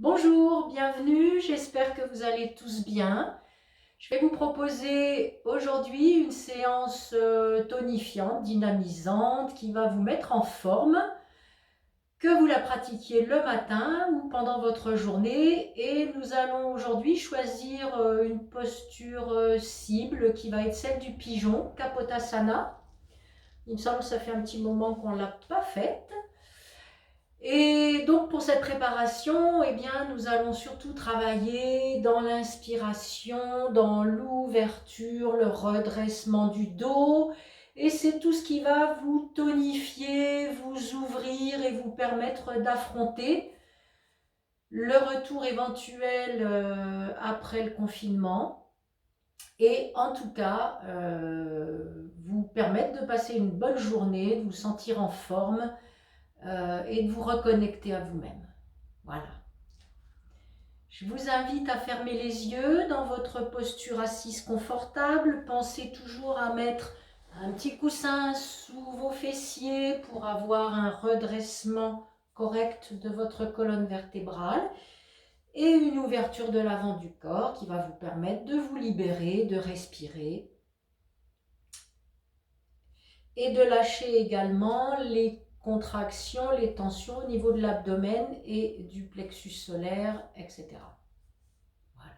Bonjour, bienvenue, j'espère que vous allez tous bien. Je vais vous proposer aujourd'hui une séance tonifiante, dynamisante, qui va vous mettre en forme, que vous la pratiquiez le matin ou pendant votre journée. Et nous allons aujourd'hui choisir une posture cible qui va être celle du pigeon, Kapotasana. Il me semble que ça fait un petit moment qu'on ne l'a pas faite. Et donc pour cette préparation, eh bien, nous allons surtout travailler dans l'inspiration, dans l'ouverture, le redressement du dos. Et c'est tout ce qui va vous tonifier, vous ouvrir et vous permettre d'affronter le retour éventuel après le confinement. Et en tout cas, vous permettre de passer une bonne journée, de vous sentir en forme et de vous reconnecter à vous-même. Voilà. Je vous invite à fermer les yeux dans votre posture assise confortable. Pensez toujours à mettre un petit coussin sous vos fessiers pour avoir un redressement correct de votre colonne vertébrale et une ouverture de l'avant du corps qui va vous permettre de vous libérer, de respirer et de lâcher également les contractions, les tensions au niveau de l'abdomen et du plexus solaire, etc. Voilà.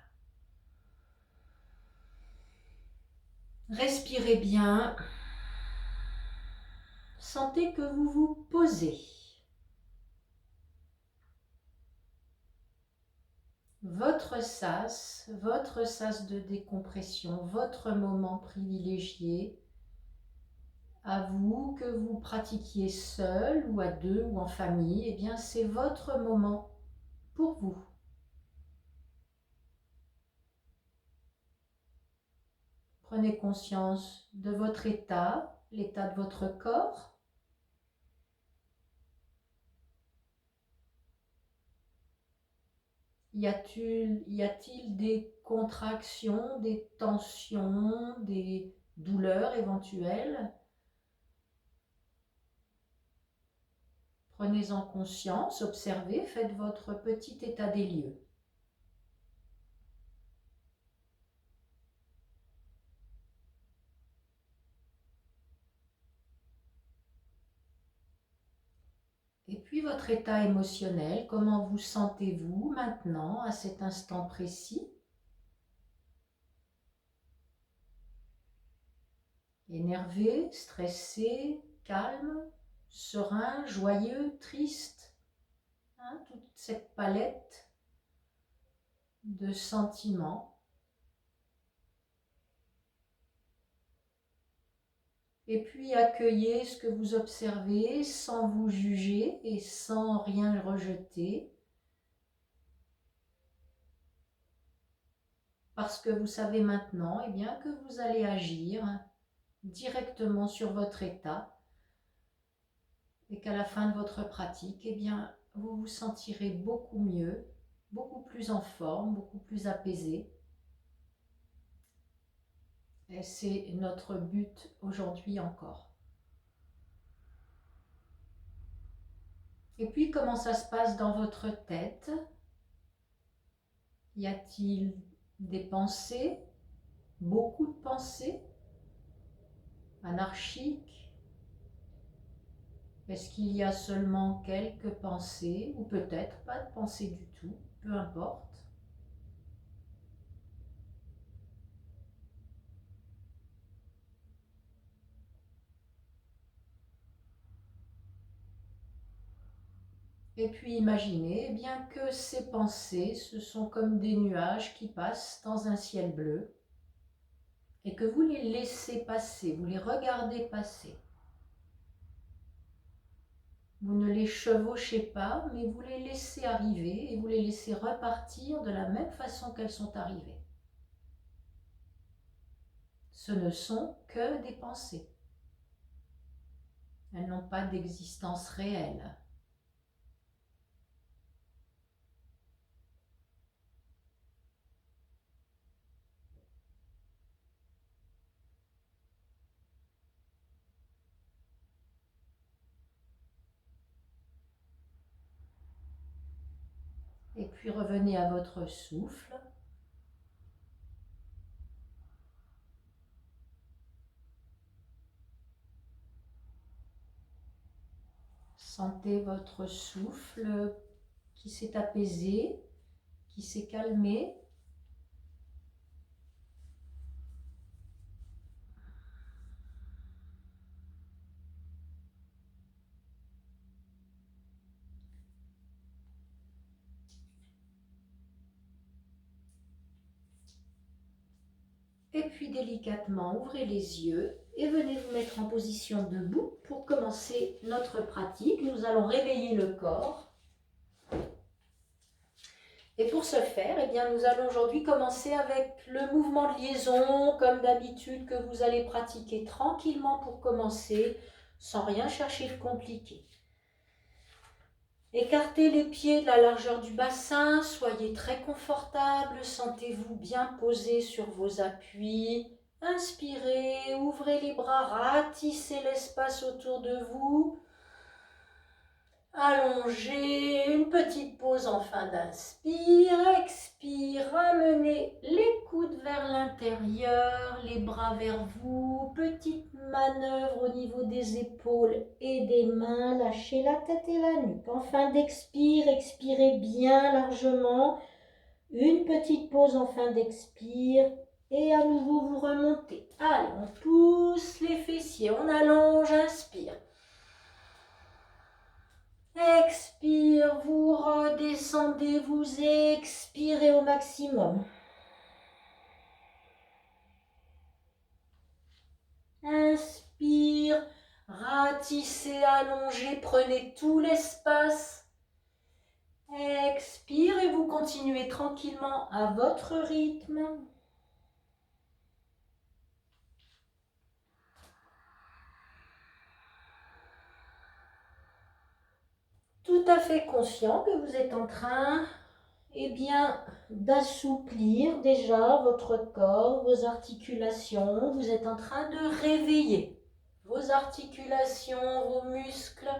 Respirez bien. Sentez que vous vous posez. Votre sas de décompression, votre moment privilégié, à vous, que vous pratiquiez seul ou à deux ou en famille, eh bien c'est votre moment pour vous. Prenez conscience de votre état, l'état de votre corps. Y a-t-il des contractions, des tensions, des douleurs éventuelles? Prenez-en conscience, observez, faites votre petit état des lieux. Et puis votre état émotionnel, comment vous sentez-vous maintenant, à cet instant précis? Énervé, stressé, calme, serein, joyeux, triste, hein, toute cette palette de sentiments. Et puis accueillez ce que vous observez sans vous juger et sans rien rejeter. Parce que vous savez maintenant eh bien, que vous allez agir directement sur votre état et qu'à la fin de votre pratique, eh bien, vous vous sentirez beaucoup mieux, beaucoup plus en forme, beaucoup plus apaisé. Et c'est notre but aujourd'hui encore. Et puis, comment ça se passe dans votre tête? Y a-t-il des pensées, beaucoup de pensées, anarchiques? Est-ce qu'il y a seulement quelques pensées ou peut-être pas de pensées du tout? Peu importe. Et puis imaginez eh bien, que ces pensées, ce sont comme des nuages qui passent dans un ciel bleu et que vous les laissez passer, vous les regardez passer. Vous ne les chevauchez pas, mais vous les laissez arriver et vous les laissez repartir de la même façon qu'elles sont arrivées. Ce ne sont que des pensées. Elles n'ont pas d'existence réelle. Et puis revenez à votre souffle. Sentez votre souffle qui s'est apaisé, qui s'est calmé. Et puis délicatement, ouvrez les yeux et venez vous mettre en position debout pour commencer notre pratique. Nous allons réveiller le corps. Et pour ce faire, eh bien, nous allons aujourd'hui commencer avec le mouvement de liaison, comme d'habitude, que vous allez pratiquer tranquillement pour commencer, sans rien chercher de compliqué. Écartez les pieds de la largeur du bassin, soyez très confortable, sentez-vous bien posé sur vos appuis. Inspirez, ouvrez les bras, ratissez l'espace autour de vous. Allongez, une petite pause en fin d'inspire, expire, ramenez les coudes vers l'intérieur, les bras vers vous, petite manœuvre au niveau des épaules et des mains, lâchez la tête et la nuque. En fin d'expire, expirez bien largement, une petite pause en fin d'expire et à nouveau vous remontez. Allez, on pousse les fessiers, on allonge, inspire. Expire, vous redescendez, vous expirez au maximum. Inspire, ratissez, allongez, prenez tout l'espace. Expire et vous continuez tranquillement à votre rythme. Tout à fait conscient que vous êtes en train d'assouplir déjà votre corps, vos articulations. Vous êtes en train de réveiller vos articulations, vos muscles.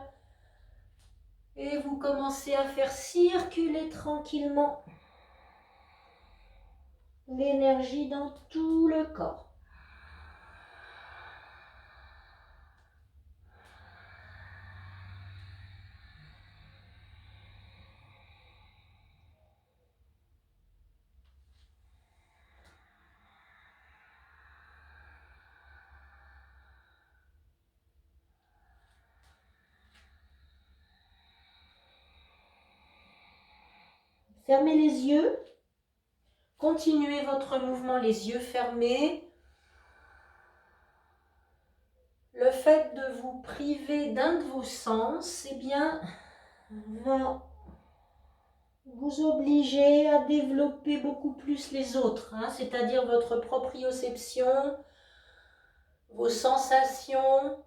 Et vous commencez à faire circuler tranquillement l'énergie dans tout le corps. Fermez les yeux. Continuez votre mouvement les yeux fermés. Le fait de vous priver d'un de vos sens, eh bien, va vous obliger à développer beaucoup plus les autres, c'est-à-dire votre proprioception, vos sensations.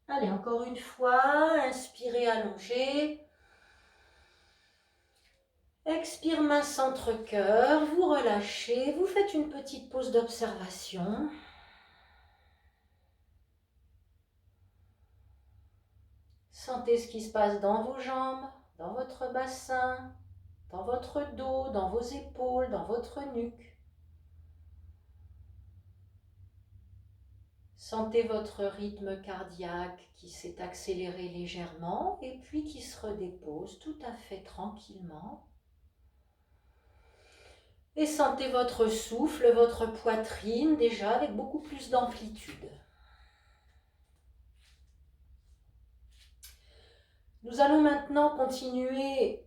Allez, encore une fois, inspirez, allongez. Expire, main centre-cœur, vous relâchez, vous faites une petite pause d'observation. Sentez ce qui se passe dans vos jambes, dans votre bassin, dans votre dos, dans vos épaules, dans votre nuque. Sentez votre rythme cardiaque qui s'est accéléré légèrement et puis qui se redépose tout à fait tranquillement. Et sentez votre souffle, votre poitrine déjà avec beaucoup plus d'amplitude. Nous allons maintenant continuer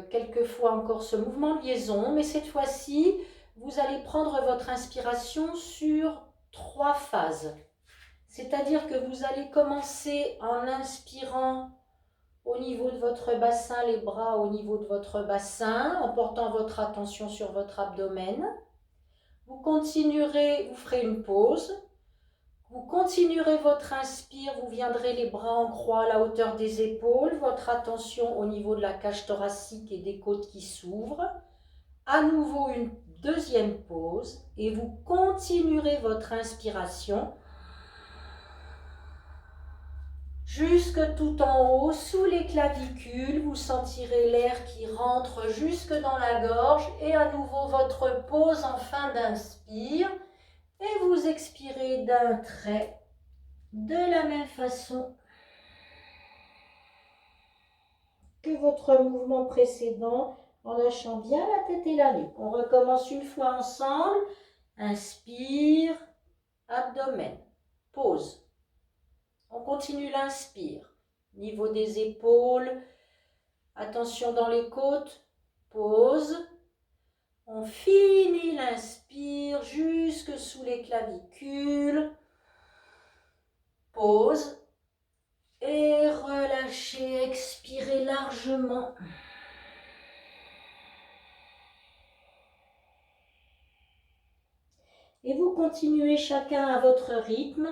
quelques fois encore ce mouvement de liaison, mais cette fois-ci, vous allez prendre votre inspiration sur 3 phases. C'est-à-dire que vous allez commencer en inspirant au niveau de votre bassin, les bras au niveau de votre bassin, en portant votre attention sur votre abdomen. Vous continuerez, vous ferez une pause. Vous continuerez votre inspire, vous viendrez les bras en croix à la hauteur des épaules, votre attention au niveau de la cage thoracique et des côtes qui s'ouvrent. À nouveau une Deuxième pause et vous continuerez votre inspiration jusque tout en haut, sous les clavicules. Vous sentirez l'air qui rentre jusque dans la gorge et à nouveau votre pause en fin d'inspire et vous expirez d'un trait de la même façon que votre mouvement précédent, en lâchant bien la tête et la nuque. On recommence une fois ensemble. Inspire, abdomen, pause. On continue l'inspire. Niveau des épaules, attention dans les côtes, pause. On finit l'inspire jusque sous les clavicules, pause. Et relâchez, expirez largement. Et vous continuez chacun à votre rythme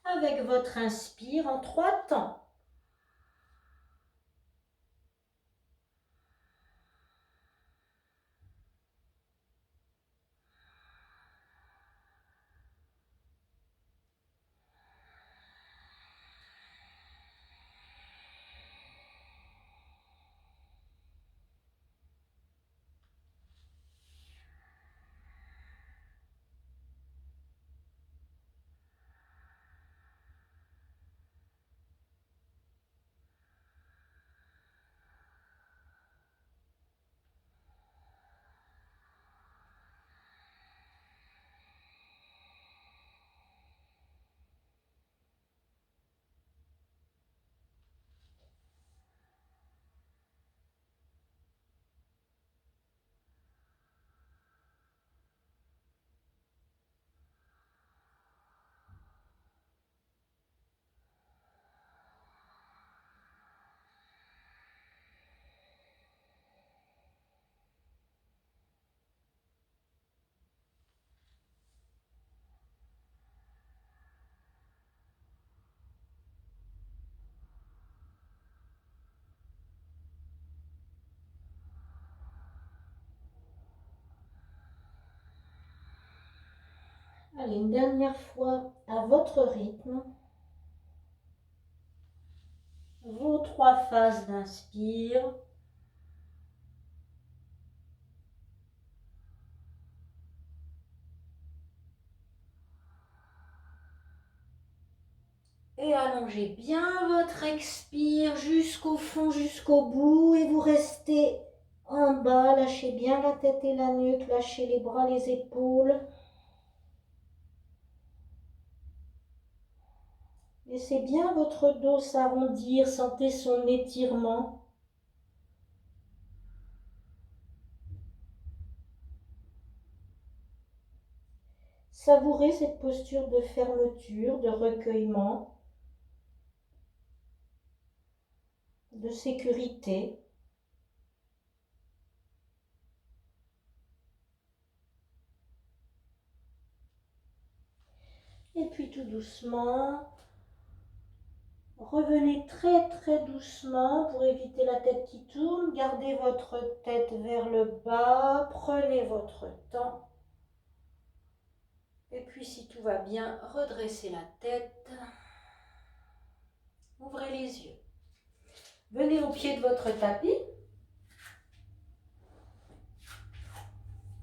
avec votre inspire en 3 temps. Allez, une dernière fois à votre rythme. Vos 3 phases d'inspire. Et allongez bien votre expire jusqu'au fond, jusqu'au bout. Et vous restez en bas. Lâchez bien la tête et la nuque. Lâchez les bras, les épaules. Laissez bien votre dos s'arrondir. Sentez son étirement. Savourez cette posture de fermeture, de recueillement, de sécurité. Et puis tout doucement, revenez très très doucement pour éviter la tête qui tourne. Gardez votre tête vers le bas, prenez votre temps. Et puis si tout va bien, redressez la tête. Ouvrez les yeux. Venez au pied de votre tapis.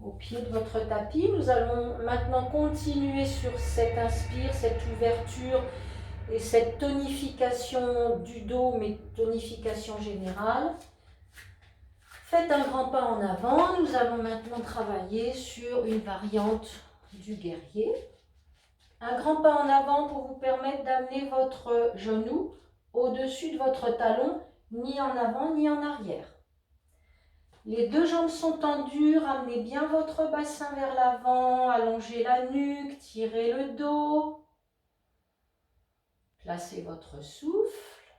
Au pied de votre tapis, nous allons maintenant continuer sur cette inspire, cette ouverture et cette tonification du dos, mais tonification générale. Faites un grand pas en avant. Nous allons maintenant travailler sur une variante du guerrier. Un grand pas en avant pour vous permettre d'amener votre genou au-dessus de votre talon, ni en avant ni en arrière. Les 2 jambes sont tendues, ramenez bien votre bassin vers l'avant, allongez la nuque, tirez le dos. Placez votre souffle.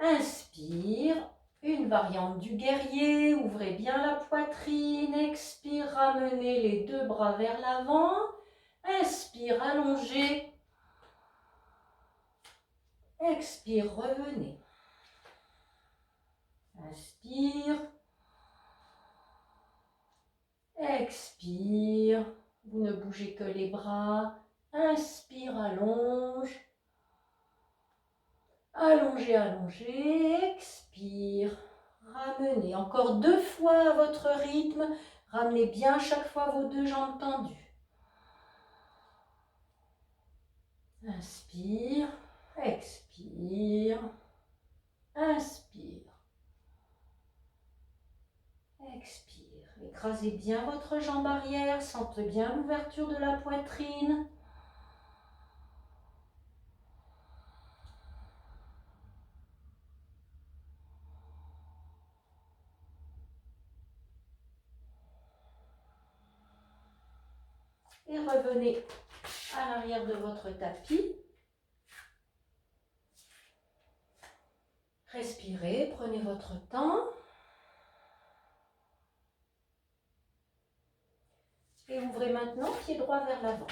Inspire, une variante du guerrier, ouvrez bien la poitrine, expire, ramenez les 2 bras vers l'avant. Inspire, allongez. Expire, revenez. Inspire. Expire. Vous ne bougez que les bras. Inspire, allonge. Allongez, allongez. Expire. Ramenez. Encore 2 fois à votre rythme. Ramenez bien chaque fois vos 2 jambes tendues. Inspire. Expire. Inspire. Expire. Écrasez bien votre jambe arrière. Sentez bien l'ouverture de la poitrine. Et revenez à l'arrière de votre tapis. Respirez, prenez votre temps. Et ouvrez maintenant, pied droit vers l'avant.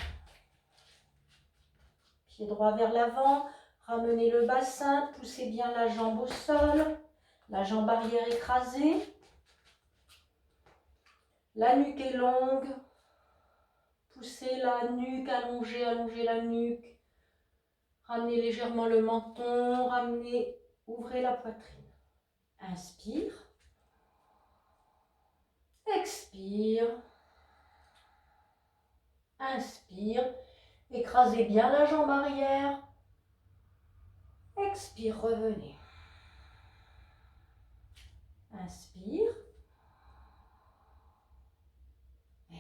Pied droit vers l'avant, ramenez le bassin, poussez bien la jambe au sol, la jambe arrière écrasée. La nuque est longue. Poussez la nuque, allongez, allongez la nuque. Ramenez légèrement le menton, ramenez, ouvrez la poitrine. Inspire. Expire. Inspire. Écrasez bien la jambe arrière. Expire, revenez. Inspire.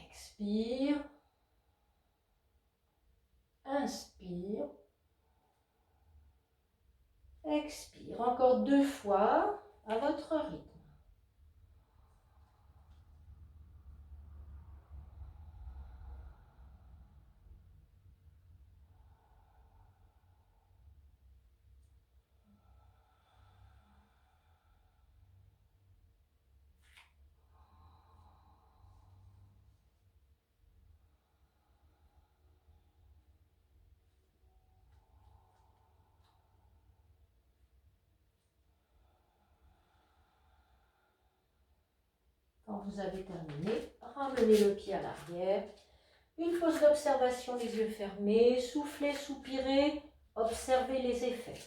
Expire. Inspire. Expire. Encore 2 fois à votre rythme. Quand vous avez terminé, ramenez le pied à l'arrière. Une pause d'observation, les yeux fermés. Soufflez, soupirez. Observez les effets.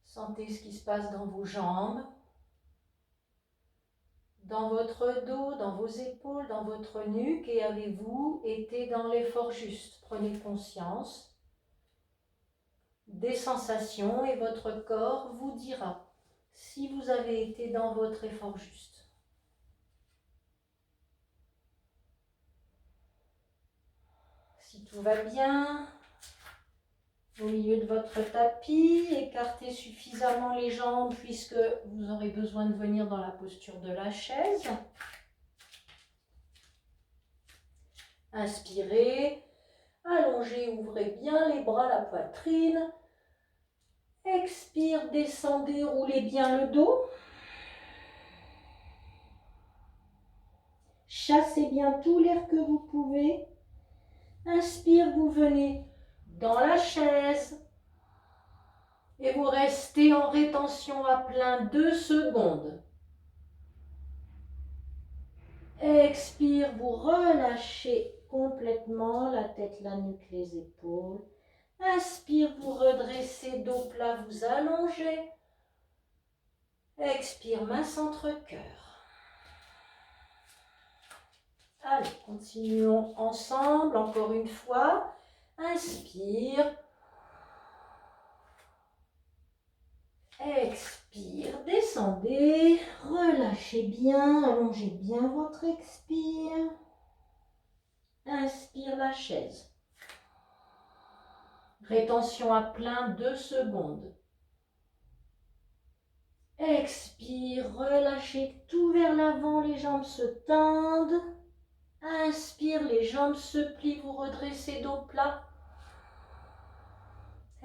Sentez ce qui se passe dans vos jambes, dans votre dos, dans vos épaules, dans votre nuque. Et avez-vous été dans l'effort juste? Prenez conscience des sensations et votre corps vous dira si vous avez été dans votre effort juste. Si tout va bien, au milieu de votre tapis, écartez suffisamment les jambes puisque vous aurez besoin de venir dans la posture de la chaise. Inspirez, allongez, ouvrez bien les bras, la poitrine. Expire, descendez, roulez bien le dos. Chassez bien tout l'air que vous pouvez. Inspire, vous venez dans la chaise. Et vous restez en rétention à plein 2 secondes. Expire, vous relâchez complètement la tête, la nuque, les épaules. Inspire, vous redressez, dos plat, vous allongez. Expire, main centre-cœur. Allez, continuons ensemble, encore une fois. Inspire. Expire, descendez, relâchez bien, allongez bien votre expire. Inspire la chaise. Rétention à plein 2 secondes. Expire, relâchez tout vers l'avant, les jambes se tendent. Inspire, les jambes se plient, vous redressez dos plat.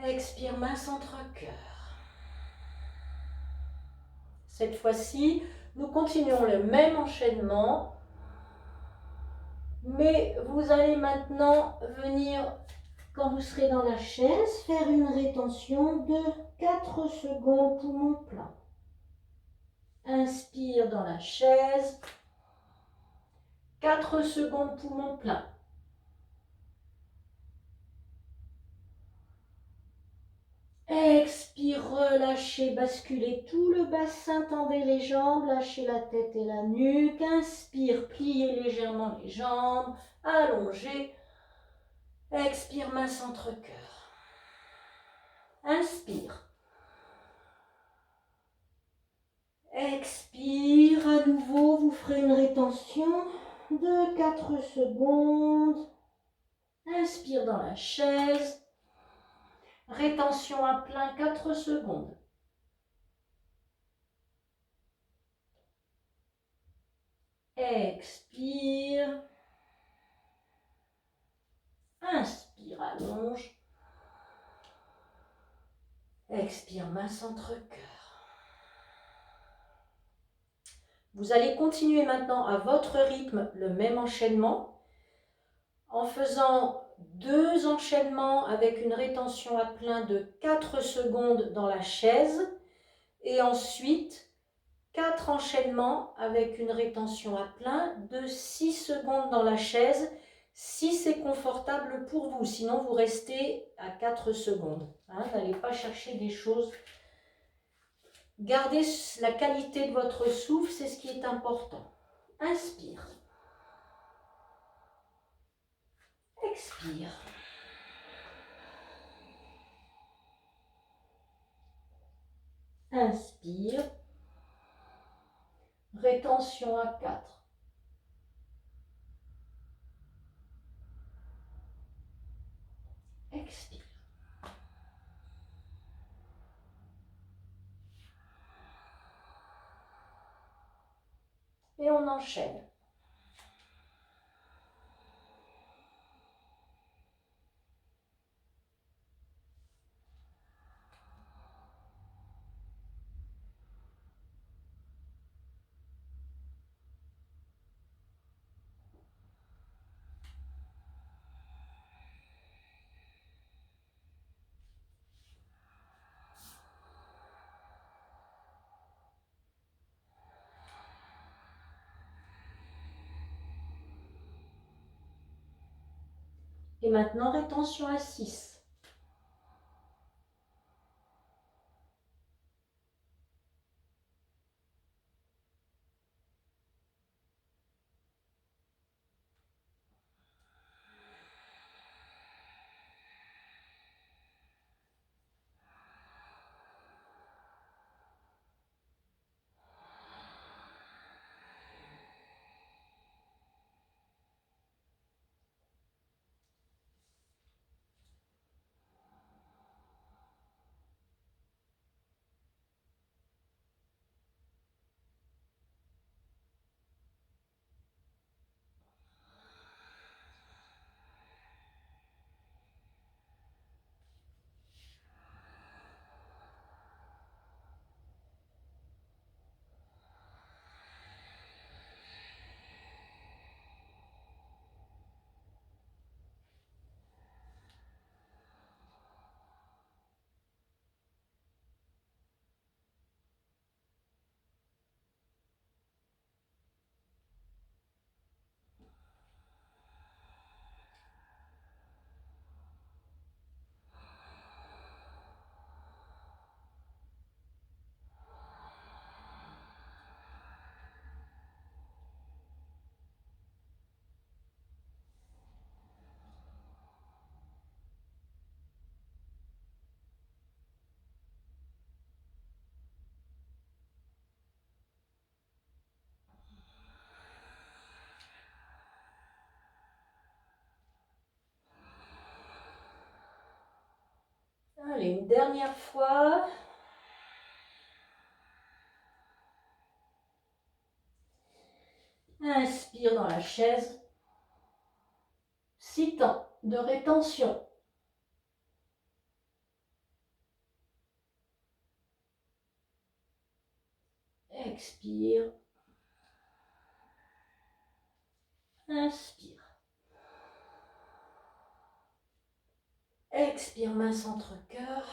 Expire, main centre-cœur. Cette fois-ci, nous continuons le même enchaînement, mais vous allez maintenant venir Quand vous serez dans la chaise, faire une rétention de 4 secondes, poumon plein. Inspire dans la chaise. 4 secondes, poumon plein. Expire, relâchez, basculez tout le bassin, tendez les jambes, lâchez la tête et la nuque. Inspire, pliez légèrement les jambes, allongez. Expire, main centre-cœur. Inspire. Expire, à nouveau, vous ferez une rétention de 4 secondes. Inspire dans la chaise. Rétention à plein 4 secondes. Expire. Inspire, allonge. Expire, main centre-cœur. Vous allez continuer maintenant à votre rythme le même enchaînement en faisant 2 enchaînements avec une rétention à plein de 4 secondes dans la chaise et ensuite 4 enchaînements avec une rétention à plein de 6 secondes dans la chaise si c'est confortable pour vous. Sinon, vous restez à 4 secondes. N'allez pas chercher des choses. Gardez la qualité de votre souffle, c'est ce qui est important. Inspire. Expire. Inspire. Rétention à 4. Expire. Et on enchaîne. Et maintenant, rétention à 6. Allez, une dernière fois. Inspire dans la chaise. 6 temps de rétention. Expire. Inspire. Expire, main centre-cœur.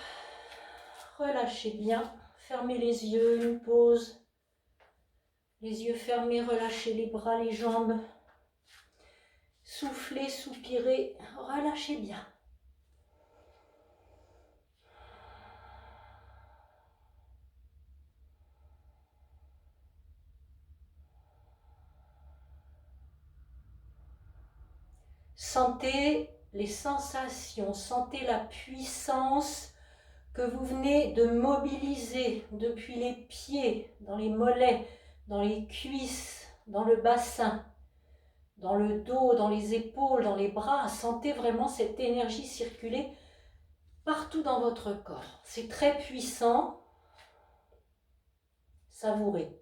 Relâchez bien. Fermez les yeux, une pause. Les yeux fermés, relâchez les bras, les jambes. Soufflez, soupirez, relâchez bien. Sentez les sensations, sentez la puissance que vous venez de mobiliser depuis les pieds, dans les mollets, dans les cuisses, dans le bassin, dans le dos, dans les épaules, dans les bras. Sentez vraiment cette énergie circuler partout dans votre corps. C'est très puissant. Savourez.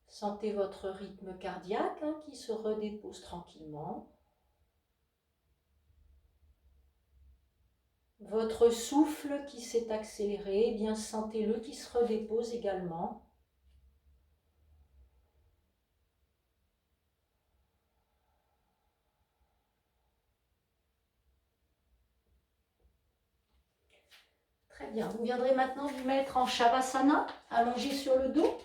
Sentez votre rythme cardiaque qui se redépose tranquillement. Votre souffle qui s'est accéléré, eh bien sentez-le qui se redépose également. Très bien, vous viendrez maintenant vous mettre en Shavasana, allongé sur le dos.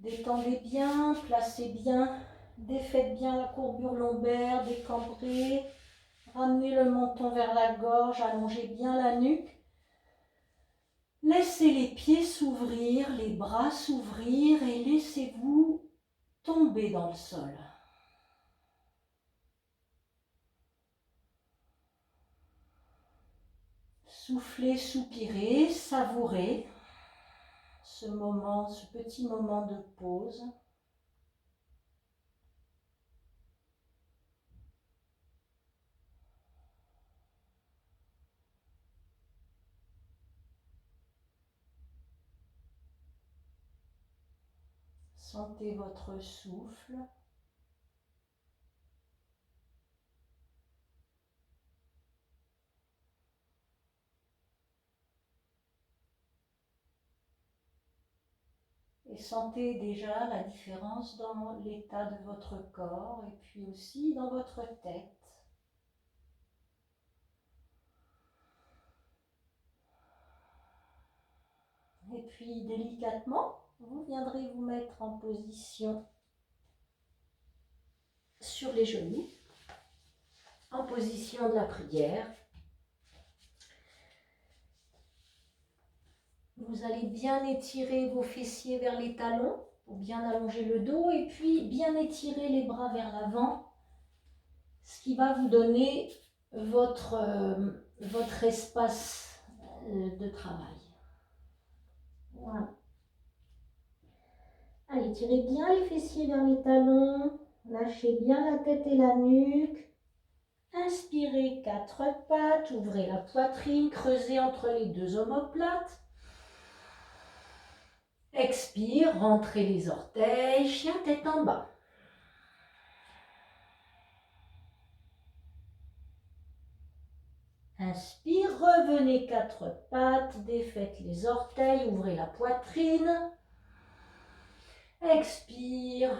Détendez bien, placez bien, défaites bien la courbure lombaire, décambrez, ramenez le menton vers la gorge, allongez bien la nuque. Laissez les pieds s'ouvrir, les bras s'ouvrir et laissez-vous tomber dans le sol. Soufflez, soupirez, savourez ce moment, ce petit moment de pause. Sentez votre souffle. Et sentez déjà la différence dans l'état de votre corps et puis aussi dans votre tête. Et puis délicatement, vous viendrez vous mettre en position sur les genoux, en position de la prière. Vous allez bien étirer vos fessiers vers les talons pour bien allonger le dos et puis bien étirer les bras vers l'avant, ce qui va vous donner votre espace de travail. Voilà. Allez, tirez bien les fessiers vers les talons, lâchez bien la tête et la nuque. Inspirez 4 pattes, ouvrez la poitrine, creusez entre les deux omoplates. Expire, rentrez les orteils, chien tête en bas. Inspire, revenez 4 pattes, défaites les orteils, ouvrez la poitrine. Expire,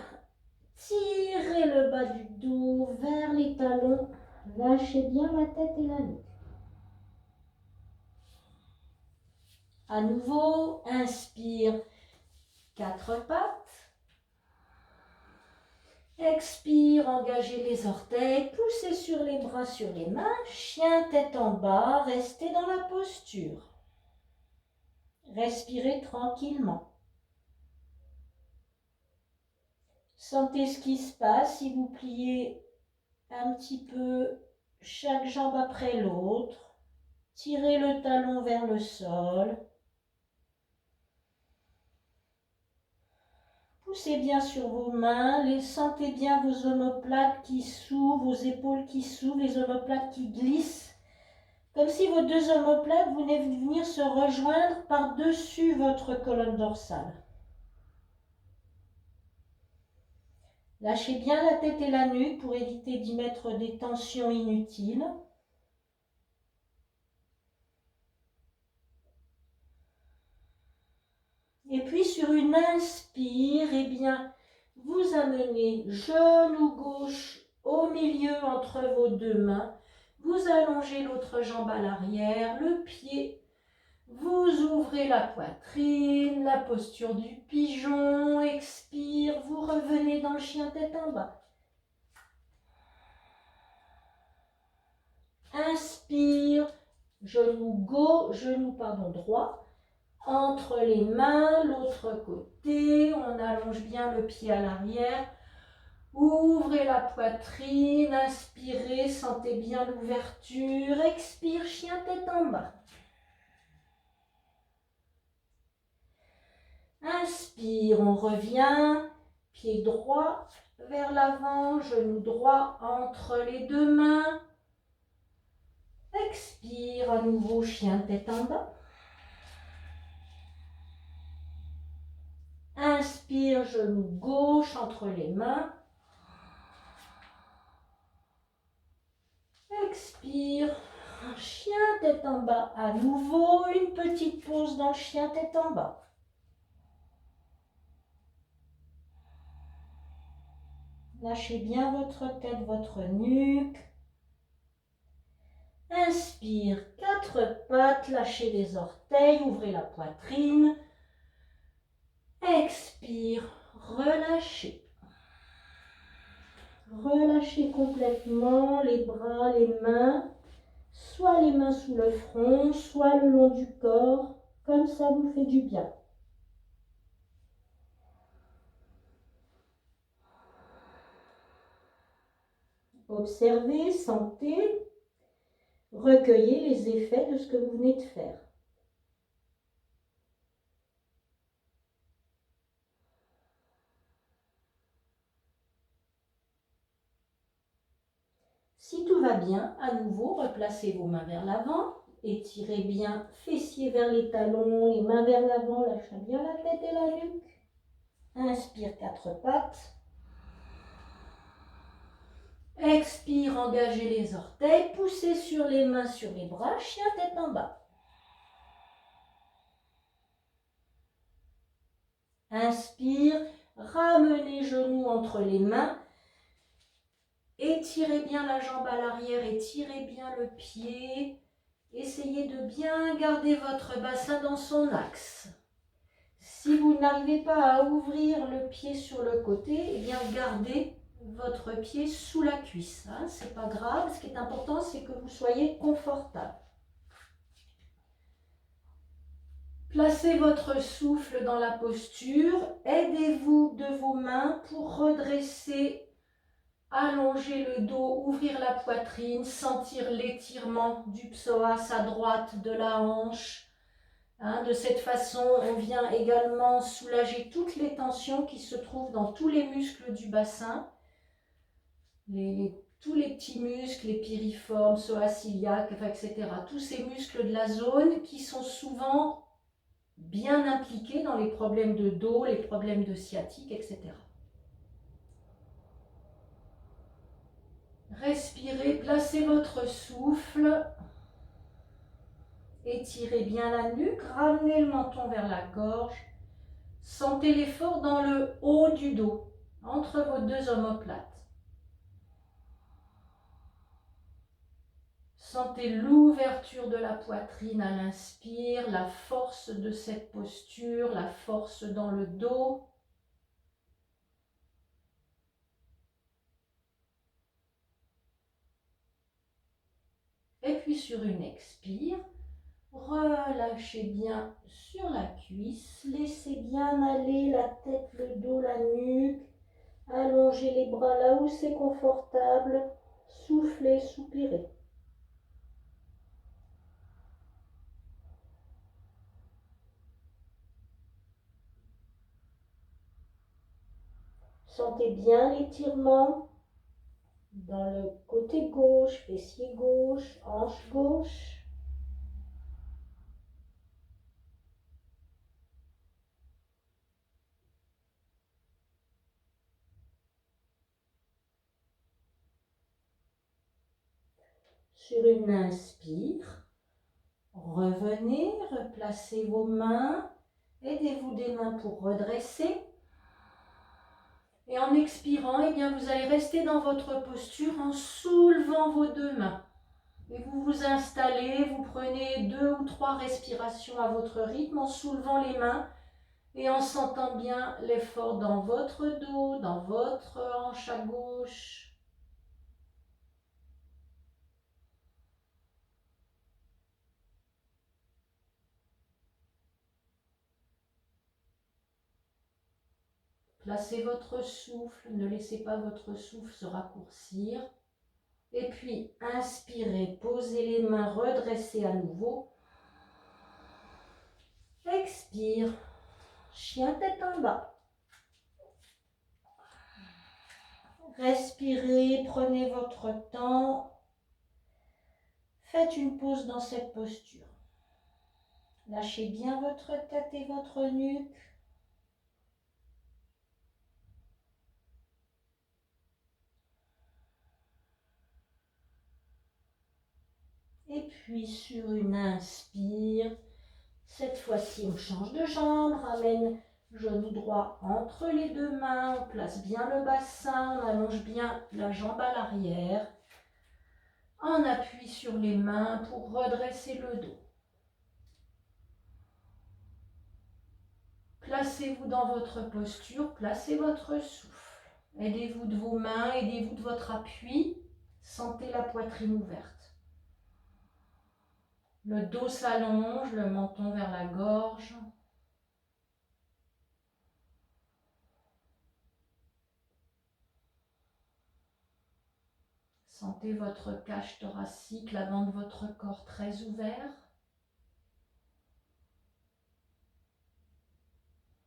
tirez le bas du dos vers les talons, lâchez bien la tête et la nuque. À nouveau, inspire, 4 pattes. Expire, engagez les orteils, poussez sur les bras, sur les mains, chien tête en bas, restez dans la posture. Respirez tranquillement. Sentez ce qui se passe si vous pliez un petit peu chaque jambe après l'autre. Tirez le talon vers le sol. Poussez bien sur vos mains, sentez bien vos omoplates qui s'ouvrent, vos épaules qui s'ouvrent, les omoplates qui glissent. Comme si vos deux omoplates venaient venir se rejoindre par-dessus votre colonne dorsale. Lâchez bien la tête et la nuque pour éviter d'y mettre des tensions inutiles. Et puis sur une inspire, eh bien, vous amenez genou gauche au milieu entre vos deux mains. Vous allongez l'autre jambe à l'arrière, le pied. Vous ouvrez la poitrine, la posture du pigeon. Expire, vous revenez dans le chien tête en bas. Inspire, genou droit. Entre les mains, l'autre côté, on allonge bien le pied à l'arrière. Ouvrez la poitrine, inspirez, sentez bien l'ouverture. Expire, chien tête en bas. Inspire, on revient, pied droit vers l'avant, genou droit entre les deux mains. Expire, à nouveau, chien tête en bas. Inspire, genou gauche entre les mains. Expire, chien tête en bas. À nouveau, une petite pause dans le chien tête en bas. Lâchez bien votre tête, votre nuque. Inspire, quatre pattes, lâchez les orteils, ouvrez la poitrine. Expire, relâchez. Relâchez complètement les bras, les mains, soit les mains sous le front, soit le long du corps, comme ça vous fait du bien. Observez, sentez, recueillez les effets de ce que vous venez de faire. Si tout va bien, à nouveau, replacez vos mains vers l'avant, étirez bien, fessiers vers les talons, les mains vers l'avant, lâchez bien la tête et la nuque. Inspire, quatre pattes. Expire, engagez les orteils, poussez sur les mains, sur les bras, chien tête en bas. Inspire, ramenez genoux entre les mains. Étirez bien la jambe à l'arrière, étirez bien le pied. Essayez de bien garder votre bassin dans son axe. Si vous n'arrivez pas à ouvrir le pied sur le côté, eh bien gardez votre pied sous la cuisse. Hein, c'est pas grave, ce qui est important, c'est que vous soyez confortable. Placez votre souffle dans la posture. Aidez-vous de vos mains pour redresser, allonger le dos, ouvrir la poitrine, sentir l'étirement du psoas à droite de la hanche. Hein, de cette façon, on vient également soulager toutes les tensions qui se trouvent dans tous les muscles du bassin. Tous les petits muscles, les piriformes, psoas iliaque, etc. Tous ces muscles de la zone qui sont souvent bien impliqués dans les problèmes de dos, les problèmes de sciatique, etc. Respirez, placez votre souffle, étirez bien la nuque, ramenez le menton vers la gorge, sentez l'effort dans le haut du dos, entre vos deux omoplates. Sentez l'ouverture de la poitrine à l'inspire, la force de cette posture, la force dans le dos. Et puis sur une expire, relâchez bien sur la cuisse, laissez bien aller la tête, le dos, la nuque. Allongez les bras là où c'est confortable, soufflez, soupirez. Sentez bien l'étirement dans le côté gauche, fessier gauche, hanche gauche. Sur une inspire, revenez, replacez vos mains, aidez-vous des mains pour redresser. Et en expirant, eh bien, vous allez rester dans votre posture en soulevant vos deux mains. Et vous vous installez, vous prenez 2 ou 3 respirations à votre rythme en soulevant les mains et en sentant bien l'effort dans votre dos, dans votre hanche à gauche. Placez votre souffle, ne laissez pas votre souffle se raccourcir. Et puis, inspirez, posez les mains, redressez à nouveau. Expire, chien tête en bas. Respirez, prenez votre temps. Faites une pause dans cette posture. Lâchez bien votre tête et votre nuque. Et puis sur une inspire, cette fois-ci on change de jambe, ramène genou droit entre les deux mains, on place bien le bassin, on allonge bien la jambe à l'arrière. On appuie sur les mains pour redresser le dos. Placez-vous dans votre posture, placez votre souffle. Aidez-vous de vos mains, aidez-vous de votre appui. Sentez la poitrine ouverte. Le dos s'allonge, le menton vers la gorge. Sentez votre cage thoracique, l'avant de votre corps très ouvert.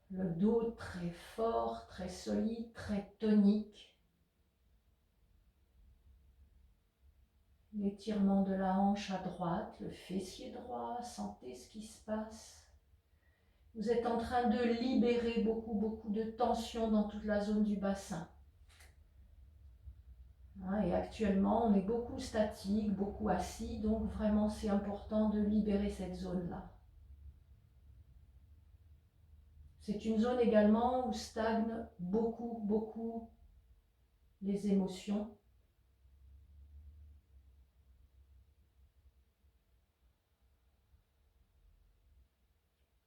Le dos très fort, très solide, très tonique. L'étirement de la hanche à droite, le fessier droit, sentez ce qui se passe. Vous êtes en train de libérer beaucoup de tension dans toute la zone du bassin. Et actuellement, on est beaucoup statique, beaucoup assis, donc vraiment c'est important de libérer cette zone-là. C'est une zone également où stagnent beaucoup les émotions.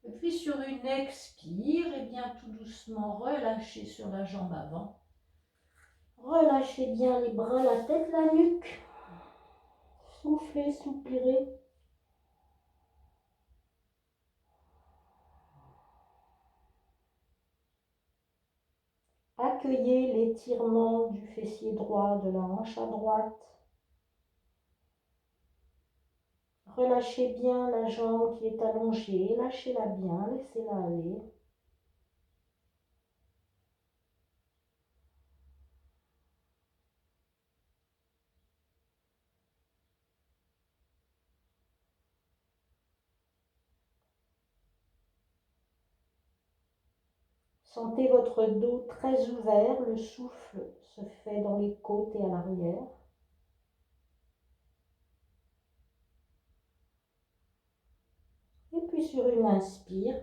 Et puis sur une expire, et bien tout doucement relâchez sur la jambe avant. Relâchez bien les bras, la tête, la nuque. Soufflez, soupirez. Accueillez l'étirement du fessier droit, de la hanche à droite. Relâchez bien la jambe qui est allongée, lâchez-la bien, laissez-la aller. Sentez votre dos très ouvert, le souffle se fait dans les côtes et à l'arrière. Et puis sur une inspire,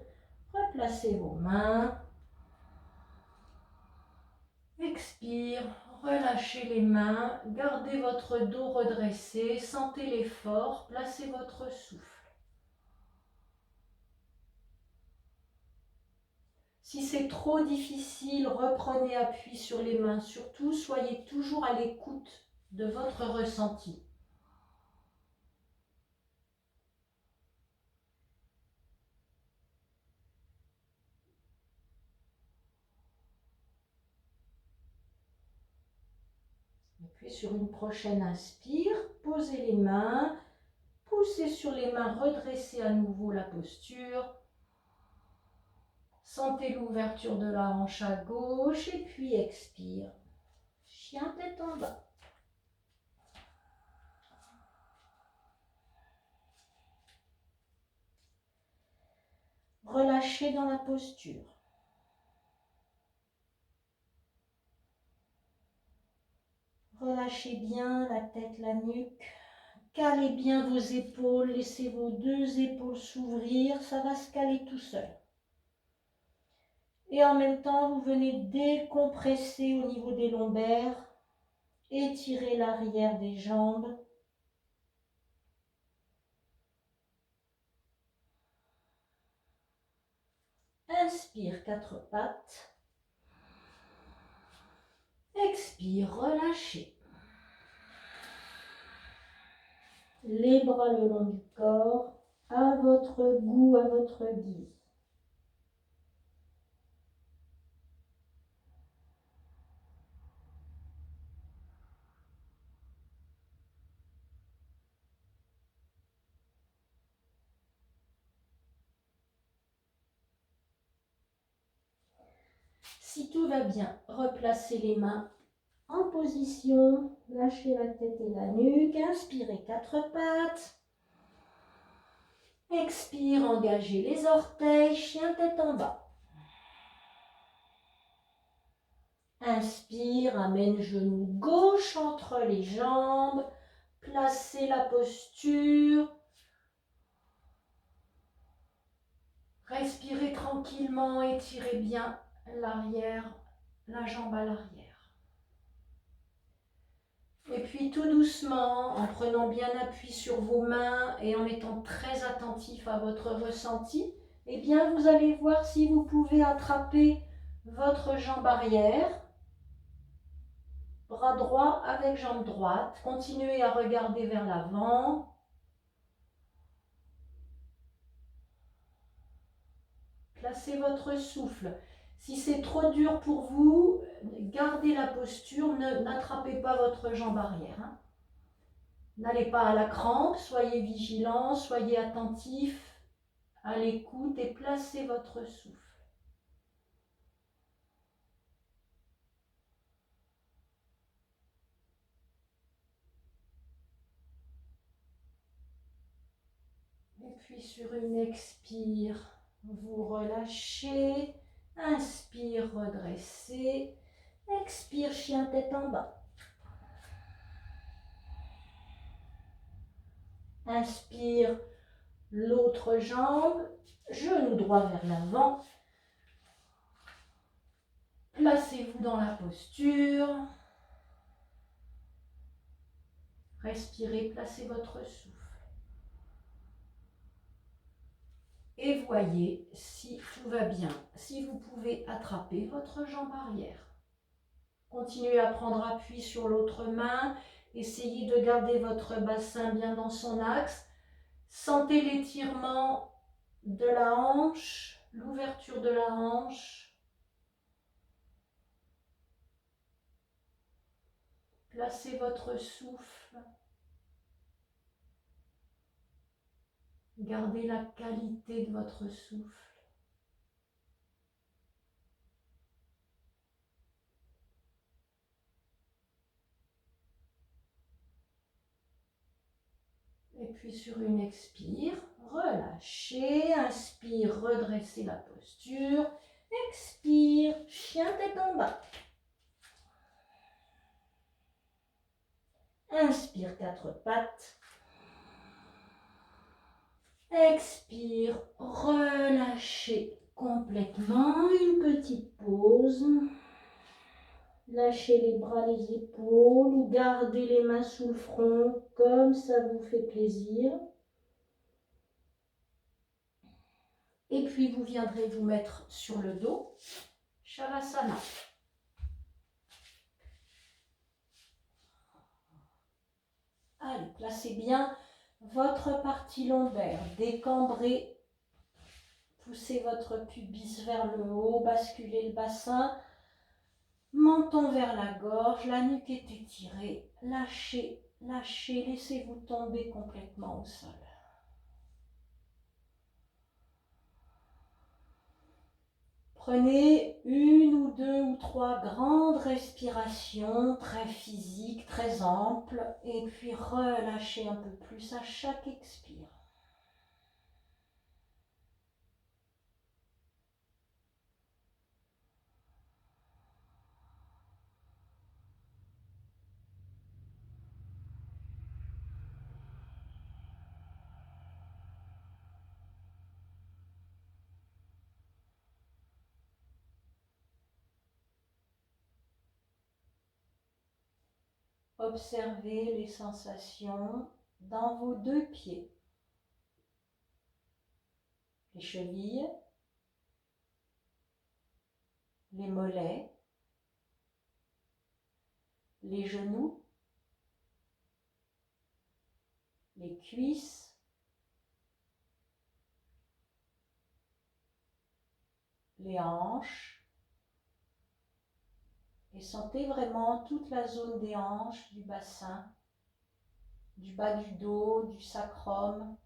replacez vos mains. Expire, relâchez les mains, gardez votre dos redressé, sentez l'effort, placez votre souffle. Si c'est trop difficile, reprenez appui sur les mains. Surtout, soyez toujours à l'écoute de votre ressenti. Et puis sur une prochaine inspire, posez les mains, poussez sur les mains, redressez à nouveau la posture. Sentez l'ouverture de la hanche à gauche et puis expire. Chien tête en bas. Relâchez dans la posture. Relâchez bien la tête, la nuque, Calez bien vos épaules, laissez vos deux épaules s'ouvrir, ça va se caler tout seul. Et en même temps, vous venez décompresser au niveau des lombaires, étirer l'arrière des jambes. Inspire, quatre pattes. Expire, relâchez. Les bras le long du corps, à votre goût, à votre guise. Si tout va bien, replacez les mains en position, lâchez la tête et la nuque, inspirez quatre pattes. Expire, engagez les orteils, chien tête en bas. Inspire, amène genou gauche entre les jambes, placez la posture. Respirez tranquillement, étirez bien l'arrière, la jambe à l'arrière. Et puis tout doucement, en prenant bien appui sur vos mains et en étant très attentif à votre ressenti, eh bien vous allez voir si vous pouvez attraper votre jambe arrière, bras droit avec jambe droite. Continuez à regarder vers l'avant. Placez votre souffle. Si c'est trop dur pour vous, gardez la posture, n'attrapez pas votre jambe arrière. Hein. N'allez pas à la crampe, soyez vigilant, soyez attentif à l'écoute et placez votre souffle. Et puis sur une expire, vous relâchez. Inspire, redressez. Expire, chien tête en bas. Inspire, l'autre jambe, genou droit vers l'avant. Placez-vous dans la posture. Respirez, placez votre souffle. Et voyez si tout va bien, si vous pouvez attraper votre jambe arrière. Continuez à prendre appui sur l'autre main. Essayez de garder votre bassin bien dans son axe. Sentez l'étirement de la hanche, l'ouverture de la hanche. Placez votre souffle. Gardez la qualité de votre souffle. Et puis sur une expire, relâchez. Inspire, redressez la posture. Expire, chien tête en bas. Inspire, quatre pattes. Expire, relâchez complètement. Une petite pause. Lâchez les bras, les épaules ou gardez les mains sous le front comme ça vous fait plaisir. Et puis vous viendrez vous mettre sur le dos, Shavasana. Allez, placez bien votre partie lombaire, décambrez, poussez votre pubis vers le haut, basculez le bassin, menton vers la gorge, la nuque est étirée, lâchez, lâchez, laissez-vous tomber complètement au sol. Prenez une ou deux ou trois grandes respirations, très physiques, très amples, et puis relâchez un peu plus à chaque expire. Observez les sensations dans vos deux pieds, les chevilles, les mollets, les genoux, les cuisses, les hanches, et sentez vraiment toute la zone des hanches, du bassin, du bas du dos, du sacrum,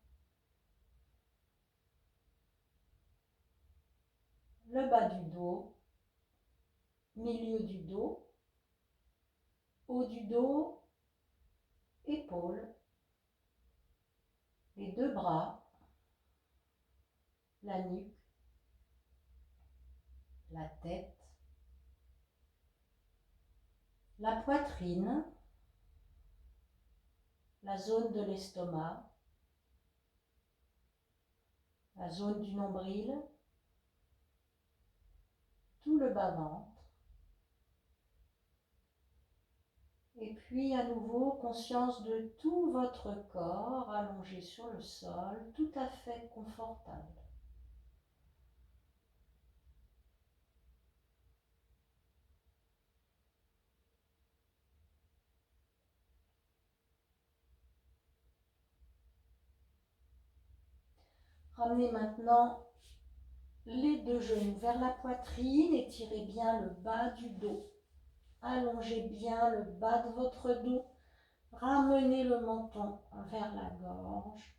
le bas du dos, milieu du dos, haut du dos, épaules, les deux bras, la nuque, la tête, la poitrine, la zone de l'estomac, la zone du nombril, tout le bas-ventre. Et puis à nouveau, conscience de tout votre corps allongé sur le sol, tout à fait confortable. Ramenez maintenant les deux genoux vers la poitrine, étirez bien le bas du dos. Allongez bien le bas de votre dos. Ramenez le menton vers la gorge.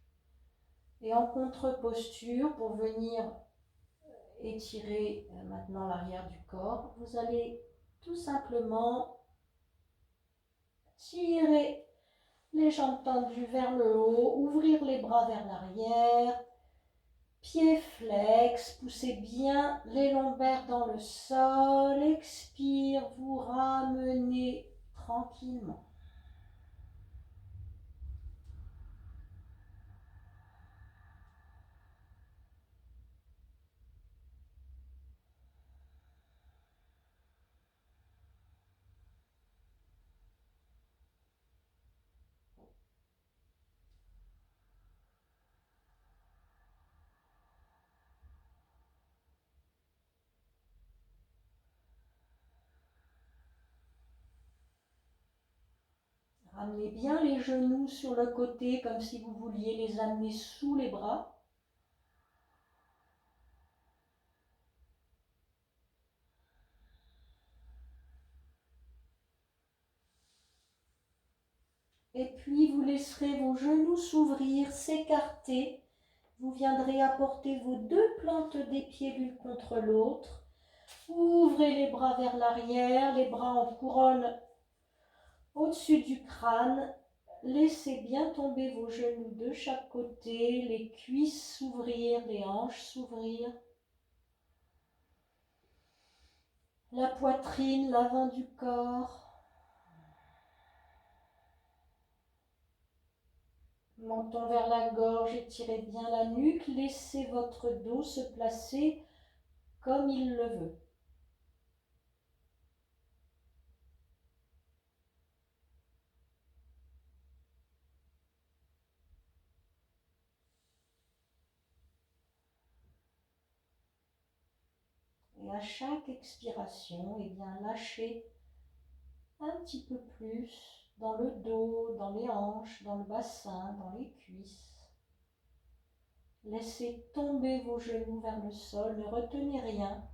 Et en contre-posture, pour venir étirer maintenant l'arrière du corps, vous allez tout simplement tirer les jambes tendues vers le haut, ouvrir les bras vers l'arrière, pieds flex, poussez bien les lombaires dans le sol, expire, vous ramenez tranquillement. Ramenez bien les genoux sur le côté comme si vous vouliez les amener sous les bras. Et puis vous laisserez vos genoux s'ouvrir, s'écarter. Vous viendrez apporter vos deux plantes des pieds l'une contre l'autre. Ouvrez les bras vers l'arrière, les bras en couronne au-dessus du crâne. Laissez bien tomber vos genoux de chaque côté, les cuisses s'ouvrir, les hanches s'ouvrir. La poitrine, l'avant du corps. Menton vers la gorge, étirez bien la nuque. Laissez votre dos se placer comme il le veut. Et à chaque expiration, eh bien, lâchez un petit peu plus dans le dos, dans les hanches, dans le bassin, dans les cuisses. Laissez tomber vos genoux vers le sol, ne retenez rien.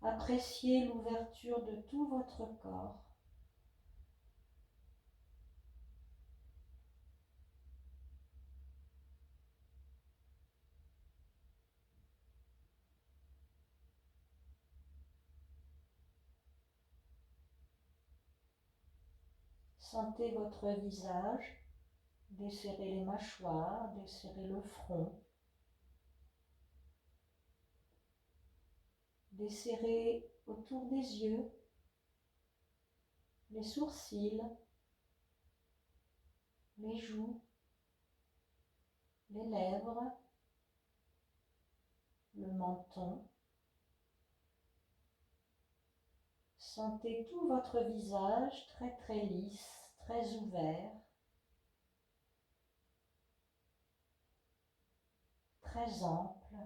Appréciez l'ouverture de tout votre corps. Sentez votre visage, desserrez les mâchoires, desserrez le front. Desserrez autour des yeux, les sourcils, les joues, les lèvres, le menton. Sentez tout votre visage très très lisse, très ouvert, très ample.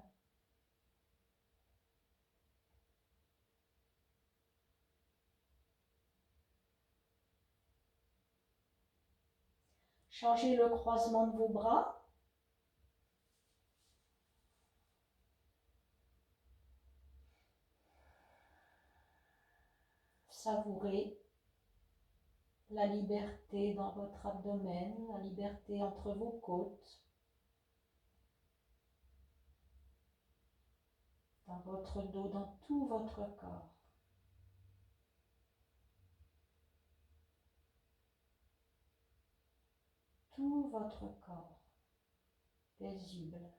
Changez le croisement de vos bras. Savourez la liberté dans votre abdomen, la liberté entre vos côtes, dans votre dos, dans tout votre corps. Tout votre corps paisible.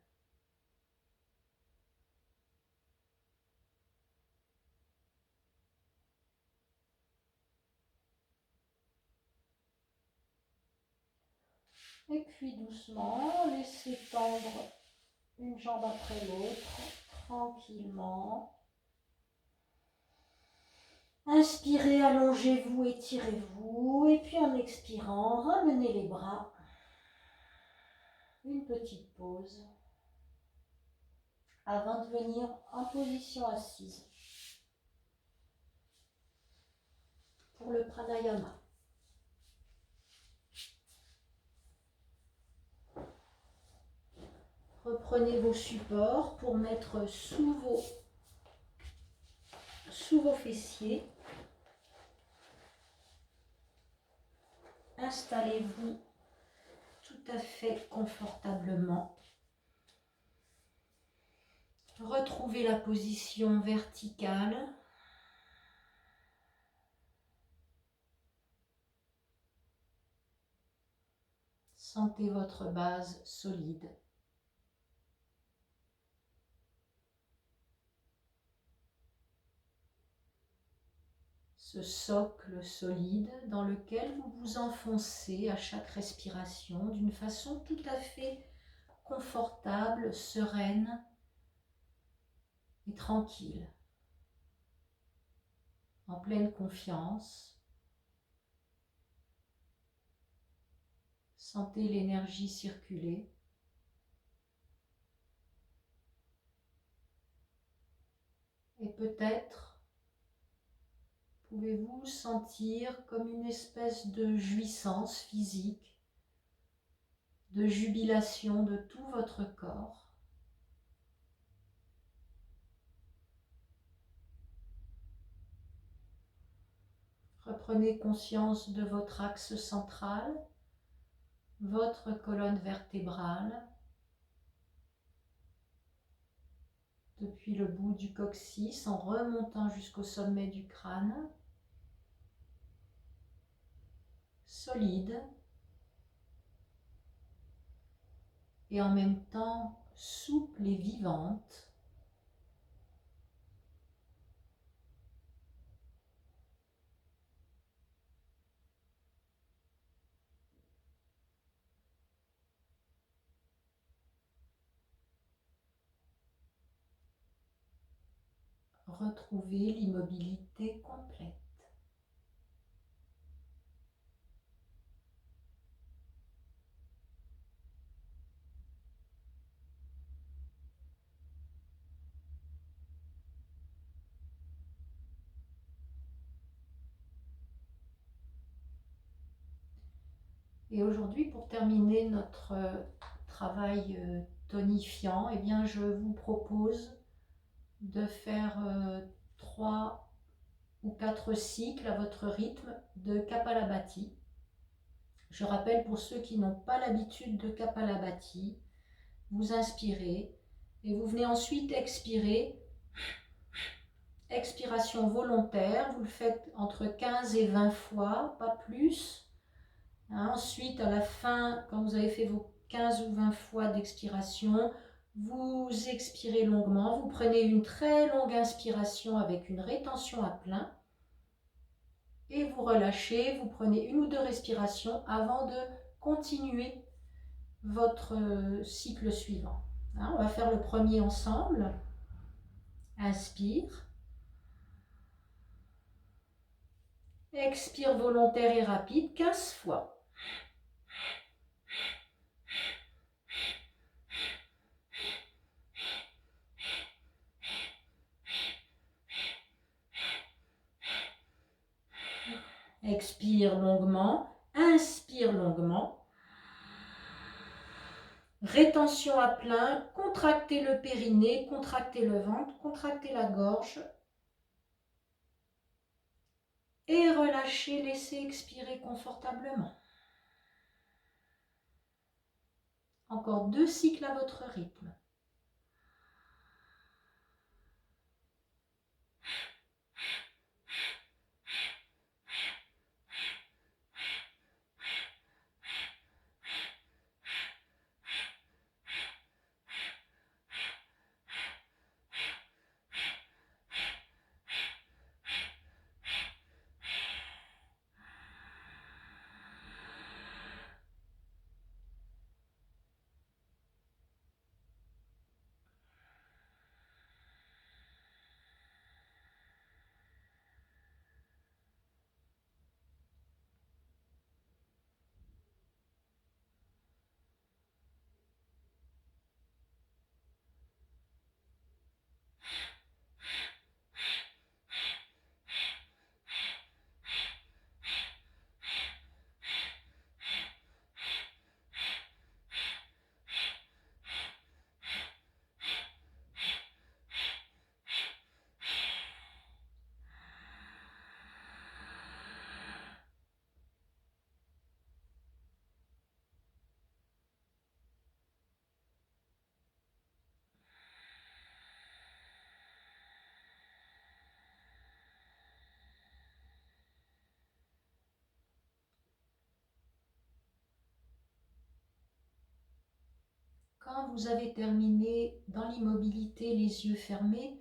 Et puis doucement, laissez tendre une jambe après l'autre, tranquillement. Inspirez, allongez-vous, étirez-vous. Et puis en expirant, ramenez les bras. Une petite pause avant de venir en position assise pour le pranayama. Reprenez vos supports pour mettre sous vos fessiers. Installez-vous tout à fait confortablement. Retrouvez la position verticale. Sentez votre base solide. Ce socle solide dans lequel vous vous enfoncez à chaque respiration d'une façon tout à fait confortable, sereine et tranquille, en pleine confiance. Sentez l'énergie circuler. Et peut-être pouvez-vous sentir comme une espèce de jouissance physique, de jubilation de tout votre corps. Reprenez conscience de votre axe central, votre colonne vertébrale, depuis le bout du coccyx en remontant jusqu'au sommet du crâne, solide et en même temps souple et vivante. Retrouvez l'immobilité complète. Et aujourd'hui, pour terminer notre travail tonifiant, eh bien, je vous propose de faire 3 ou 4 cycles à votre rythme de Kapalabhati. Je rappelle pour ceux qui n'ont pas l'habitude de Kapalabhati, vous inspirez et vous venez ensuite expirer. Expiration volontaire, vous le faites entre 15 et 20 fois, pas plus. Ensuite, à la fin, quand vous avez fait vos 15 ou 20 fois d'expiration, vous expirez longuement, vous prenez une très longue inspiration avec une rétention à plein et vous relâchez, vous prenez 1 ou 2 respirations avant de continuer votre cycle suivant. On va faire le premier ensemble. Inspire. Expire volontaire et rapide 15 fois. Expire longuement, inspire longuement. Rétention à plein, contractez le périnée, contractez le ventre, contractez la gorge. Et relâchez, laissez expirer confortablement. Encore 2 cycles à votre rythme. Quand vous avez terminé dans l'immobilité, les yeux fermés,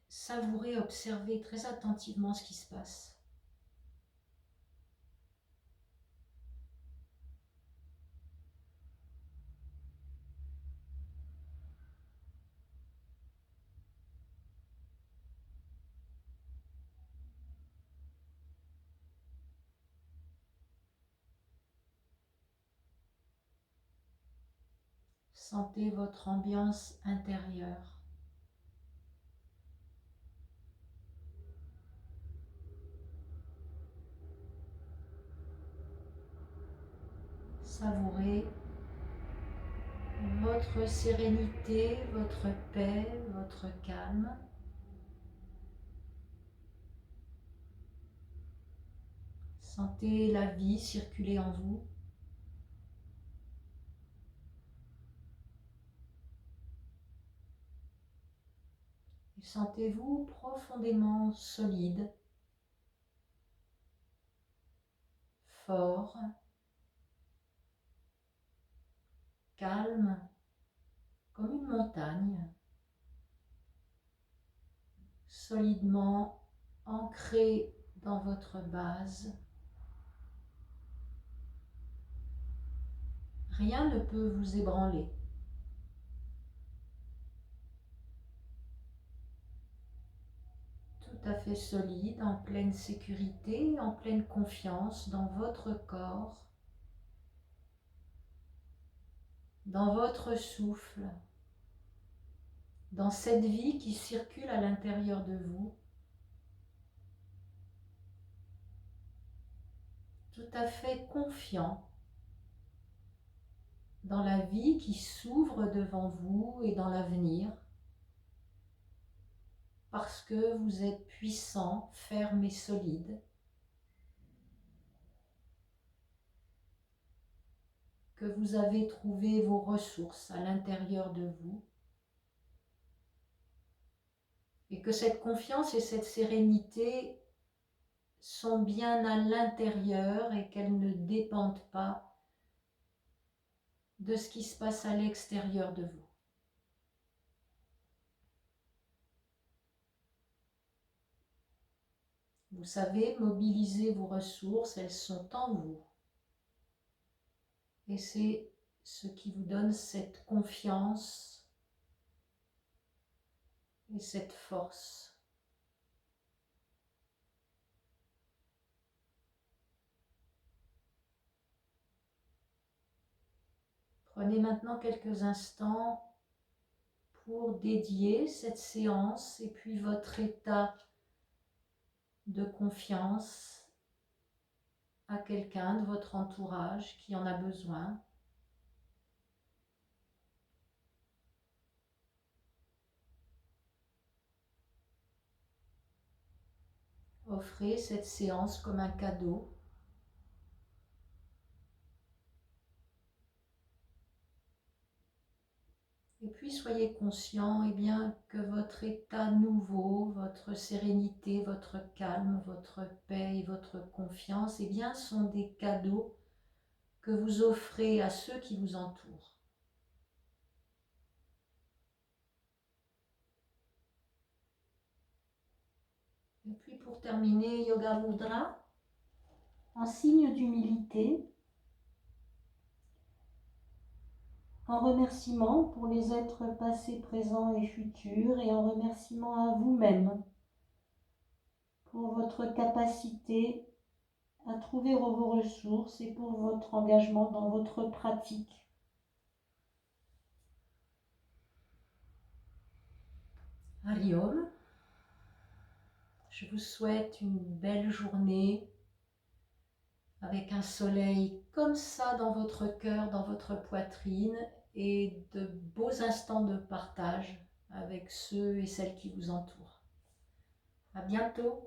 savourez, observez très attentivement ce qui se passe. Sentez votre ambiance intérieure. Savourez votre sérénité, votre paix, votre calme. Sentez la vie circuler en vous. Et sentez-vous profondément solide, fort, calme, comme une montagne, solidement ancré dans votre base. Rien ne peut vous ébranler. Tout à fait solide, en pleine sécurité, en pleine confiance dans votre corps, dans votre souffle, dans cette vie qui circule à l'intérieur de vous. Tout à fait confiant dans la vie qui s'ouvre devant vous et dans l'avenir, parce que vous êtes puissant, ferme et solide, que vous avez trouvé vos ressources à l'intérieur de vous, et que cette confiance et cette sérénité sont bien à l'intérieur et qu'elles ne dépendent pas de ce qui se passe à l'extérieur de vous. Vous savez mobiliser vos ressources, elles sont en vous. Et c'est ce qui vous donne cette confiance et cette force. Prenez maintenant quelques instants pour dédier cette séance et puis votre état de confiance à quelqu'un de votre entourage qui en a besoin. Offrez cette séance comme un cadeau. Et puis soyez conscient bien, que votre état nouveau, votre sérénité, votre calme, votre paix et votre confiance bien, sont des cadeaux que vous offrez à ceux qui vous entourent. Et puis pour terminer, Yoga Mudra, en signe d'humilité, en remerciement pour les êtres passés, présents et futurs, et en remerciement à vous-même pour votre capacité à trouver vos ressources et pour votre engagement dans votre pratique. Hari Om. Je vous souhaite une belle journée avec un soleil comme ça dans votre cœur, dans votre poitrine, et de beaux instants de partage avec ceux et celles qui vous entourent. À bientôt!